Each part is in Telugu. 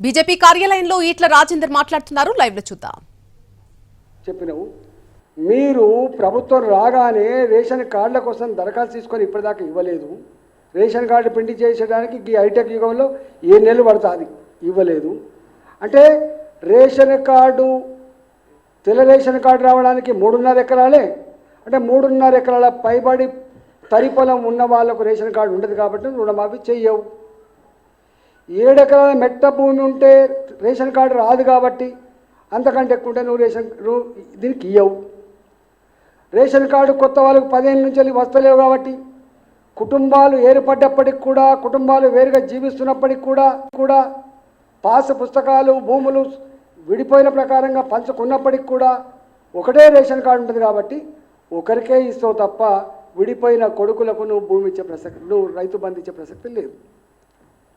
బీజేపీ కార్యాలయంలో ఈట్ల రాజేందర్ మాట్లాడుతున్నారు. లైవ్ లో చూద్దాం. చెప్పినవు మీరు ప్రభుత్వం రాగానే రేషన్ కార్డుల కోసం దరఖాస్తు తీసుకొని ఇప్పటిదాకా ఇవ్వలేదు. రేషన్ కార్డు ప్రింట్ చేసేయడానికి ఈ హైటెక్ యుగంలో 7 నెలలు పడుతుంది, ఇవ్వలేదు. అంటే రేషన్ కార్డు తెల్ల రేషన్ కార్డు రావడానికి 3.5 ఎకరాలే, అంటే 3.5 ఎకరాల పైబడి తరి పొలం ఉన్న వాళ్ళకు రేషన్ కార్డు ఉండదు కాబట్టి రుణమాఫీ చెయ్యవు. 7 ఎకరాల మెట్ట భూమి ఉంటే రేషన్ కార్డు రాదు కాబట్టి అంతకంటే ఎక్కువ ఉంటే నువ్వు దీనికి ఇవ్వవు. రేషన్ కార్డు కొత్త వాళ్ళకు 10 ఏళ్ళ నుంచి వస్తలేవు కాబట్టి కుటుంబాలు ఏర్పడ్డప్పటికి కూడా, కుటుంబాలు వేరుగా జీవిస్తున్నప్పటికి కూడా పాస్ పుస్తకాలు భూములు విడిపోయిన ప్రకారంగా పంచుకున్నప్పటికి కూడా ఒకటే రేషన్ కార్డు ఉంటుంది కాబట్టి ఒకరికే ఇస్తావు తప్ప విడిపోయిన కొడుకులకు నువ్వు భూమి ఇచ్చే ప్రసక్తి, నువ్వు రైతు బంధు ఇచ్చే ప్రసక్తి లేదు.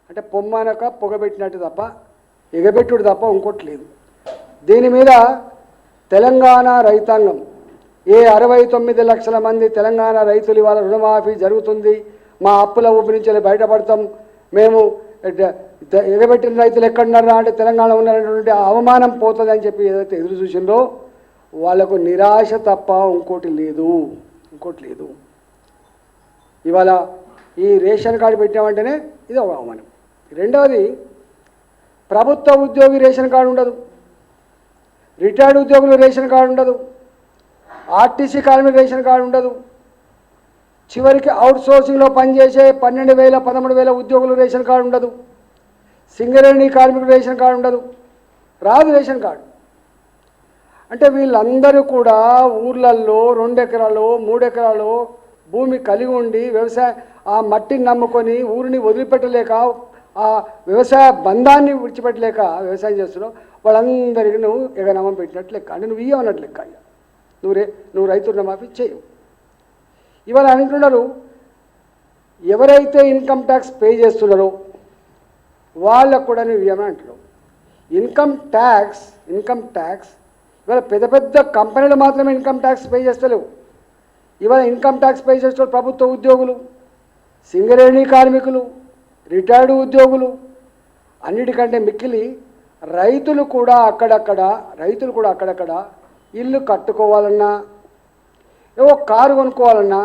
అంటే పొమ్మనక పొగబెట్టినట్టు తప్ప ఎగబెట్టుడు తప్ప ఇంకోటి లేదు. దీని మీద తెలంగాణ రైతాంగం 69 లక్షల మంది తెలంగాణ రైతులు ఇవాళ రుణమాఫీ జరుగుతుంది, మా అప్పుల ఊపి నుంచి బయటపడతాం, మేము ఎగబెట్టిన రైతులు ఎక్కడున్నారా అంటే తెలంగాణ ఉన్నటువంటి అవమానం పోతుంది అని చెప్పి ఏదైతే ఎదురు చూసిందో వాళ్ళకు నిరాశ తప్ప ఇంకోటి లేదు. ఇవాళ ఈ రేషన్ కార్డు పెట్టామంటేనే ఇది ఒక అవమానం. రెండవది, ప్రభుత్వ ఉద్యోగి రేషన్ కార్డు ఉండదు, రిటైర్డ్ ఉద్యోగులు రేషన్ కార్డు ఉండదు, ఆర్టీసీ కార్మికులు రేషన్ కార్డు ఉండదు, చివరికి అవుట్సోర్సింగ్లో పనిచేసే 12,000 13,000 ఉద్యోగులు రేషన్ కార్డు ఉండదు, సింగరేణి కార్మికులు రేషన్ కార్డు ఉండదు, రాదు రేషన్ కార్డు. అంటే వీళ్ళందరూ కూడా ఊర్లల్లో 2 ఎకరాలు 3 ఎకరాలు భూమి కలిగి ఉండి ఆ మట్టిని నమ్ముకొని ఊరిని వదిలిపెట్టలేక, ఆ వ్యవసాయ బంధాన్ని విడిచిపెట్టలేక వ్యవసాయం చేస్తున్నావు. వాళ్ళందరికీ నువ్వు ఎగనామం పెట్టినట్లు లెక్క, అంటే నువ్వు ఇవ్వనట్లు లెక్క. నువ్వు రైతు రుణమాఫీ చేయవు. ఇవాళ అంటున్నారు ఎవరైతే ఇన్కమ్ ట్యాక్స్ పే చేస్తున్నారో వాళ్ళకు కూడా నువ్వు ఇవ్వమని అంటున్నావు. ఇన్కమ్ ట్యాక్స్ ఇవాళ పెద్ద కంపెనీలు మాత్రమే ఇన్కమ్ ట్యాక్స్ పే చేస్తలేవు. ఇవాళ ఇన్కమ్ ట్యాక్స్ పే చేస్తున్న ప్రభుత్వ ఉద్యోగులు, సింగరేణి కార్మికులు, రిటైర్డ్ ఉద్యోగులు, అన్నిటికంటే మిక్కిలి రైతులు కూడా అక్కడక్కడ ఇల్లు కట్టుకోవాలన్నా, ఏవో కారు కొనుక్కోవాలన్నా,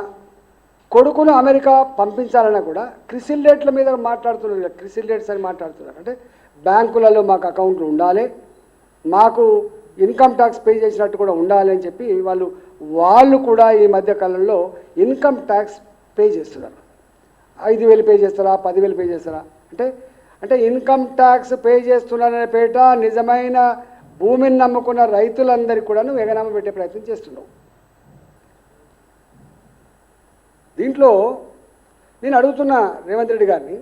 కొడుకును అమెరికా పంపించాలన్నా కూడా క్రిసిల్ రేట్ల మీద మాట్లాడుతున్నారు. క్రిసిల్ రేట్స్ అని మాట్లాడుతున్నారు. అంటే బ్యాంకులలో మాకు అకౌంట్లు ఉండాలి, మాకు ఇన్కమ్ ట్యాక్స్ పే చేసినట్టు కూడా ఉండాలి అని చెప్పి వాళ్ళు కూడా ఈ మధ్యకాలంలో ఇన్కమ్ ట్యాక్స్ పే చేస్తున్నారు. 5,000 పే చేస్తారా, 10,000 పే చేస్తారా అంటే ఇన్కమ్ ట్యాక్స్ పే చేస్తున్నారనే పేట నిజమైన భూమిని నమ్ముకున్న రైతులందరికీ కూడా నువ్వు ఎగనామా పెట్టే ప్రయత్నం చేస్తున్నావు. దీంట్లో నేను అడుగుతున్నా రేవంత్ రెడ్డి గారిని,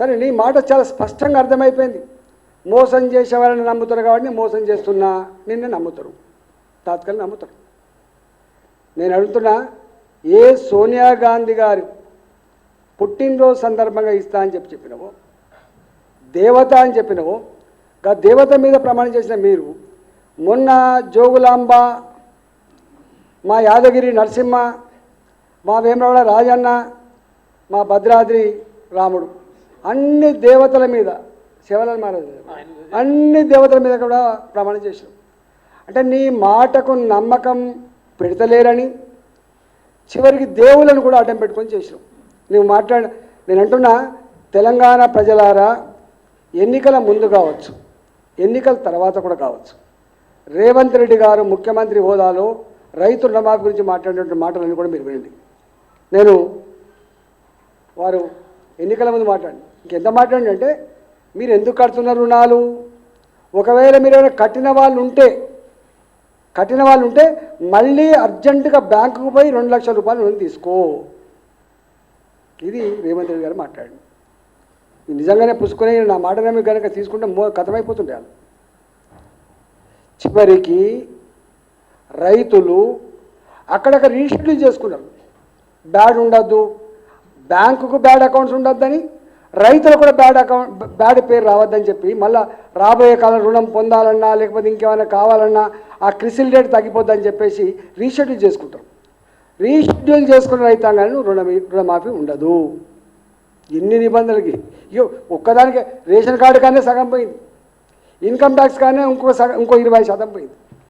సరే నీ మాట చాలా స్పష్టంగా అర్థమైపోయింది, మోసం చేసే వాళ్ళని నమ్ముతారు కాబట్టి మోసం చేస్తున్నా నిన్ను నమ్ముతారు, తాత్కాలిక నమ్ముతారు. నేను అడుగుతున్నా, ఏ సోనియా గాంధీ గారి పుట్టినరోజు సందర్భంగా ఇస్తా అని చెప్పినవో, దేవత అని చెప్పినవో, దేవత మీద ప్రమాణం చేసిన మీరు మొన్న జోగులాంబ, మా యాదగిరి నరసింహ, మా వేమరాడ రాజన్న, మా భద్రాద్రి రాముడు, అన్ని దేవతల మీద శివలాల్ మహారాజు అన్ని దేవతల మీద కూడా ప్రమాణం చేశారు. అంటే నీ మాటకు నమ్మకం పెడతలేరని చివరికి దేవులను కూడా అడ్డం పెట్టుకొని చేసినావు. నేను అంటున్నా, తెలంగాణ ప్రజలారా, ఎన్నికల ముందు కావచ్చు, ఎన్నికల తర్వాత కూడా కావచ్చు, రేవంత్ రెడ్డి గారు ముఖ్యమంత్రి హోదాలో రైతు రుణమాఫీ గురించి మాట్లాడినటువంటి మాటలన్నీ కూడా మీరు వినండి. వారు ఎన్నికల ముందు ఇంకెంత మాట్లాడంటే, మీరు ఎందుకు కడుతున్నారు రుణాలు, ఒకవేళ మీరు ఏమైనా కట్టిన వాళ్ళు ఉంటే మళ్ళీ అర్జెంటుగా బ్యాంకుకు పోయి 2 లక్షల రూపాయలు రుణం తీసుకో. ఇది రేవంత్ రెడ్డి గారు మాట్లాడు. నిజంగానే పుసుకునే నా మాట నమ్మి కనుక తీసుకుంటే కథమైపోతుండే వాళ్ళు. చివరికి రైతులు అక్కడక్కడ రీషెడ్యూల్ చేసుకున్నారు. బ్యాడ్ ఉండద్దు, బ్యాంకుకు బ్యాడ్ అకౌంట్స్ ఉండొద్దని, రైతులు కూడా బ్యాడ్ పేరు రావద్దని చెప్పి మళ్ళీ రాబోయే కాలం రుణం పొందాలన్నా లేకపోతే ఇంకేమైనా కావాలన్నా ఆ క్రిసిల్ రేట్ తగ్గిపోద్దని చెప్పేసి రీషెడ్యూల్ చేసుకుంటారు. రీషెడ్యూల్ చేసుకున్న రైతాంగాన్ని రుణమాఫీ ఉండదు. ఎన్ని నిబంధనలకి ఇక ఒక్కదానికి రేషన్ కార్డు కానీ సగం పోయింది, ఇన్కమ్ ట్యాక్స్ కానీ ఇంకో 20% పోయింది.